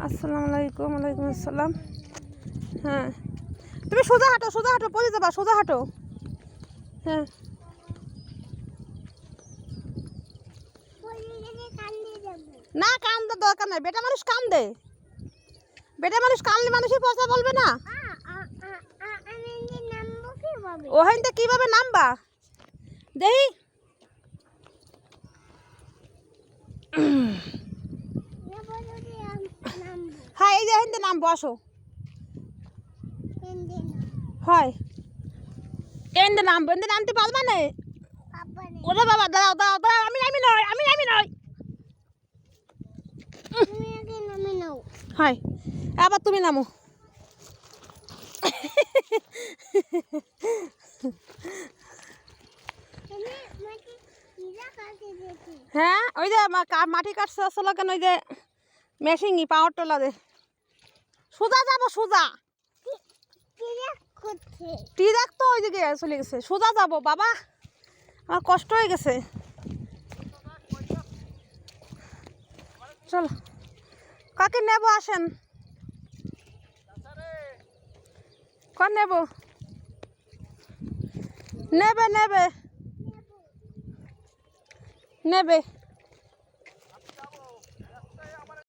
আসসালামু আলাইকুম। ওয়ালাইকুম আসসালাম। হ্যাঁ, তুমি সোজা হাঁটো পড়ে যাবা, সোজা হাঁটো। হ্যাঁ, না কান্দে দরকার নাই, বেটা মানুষ কান্দে, বেটা মানুষ কান্দলে মানুষের কথা বলবে না। ওখানটা কিভাবে নামবা দেখি। হ্যাঁ, এই যে এখানটা নামবো, আসো। হয় এখানটা নামবো, এখানটা নামতে পারবা না। ওরে বাবা, দাঁড়াও দাঁড়াও দাঁড়াও, আমি নয়। হয়, আবার তুমি নামো। হ্যাঁ, ওই যে মাটি কাটছে আসলে কেন, ওই যে মেশিনই পাওয়ার টোলা দে। সোজা যাবো, সোজা টিরাক তো ওই দিকে চলে গেছে, সোজা যাবো বাবা, আমার কষ্ট হয়ে গেছে। চলো, কাকে নেবো, আসেন। কন নেবো? নেবে নেবে নেবে।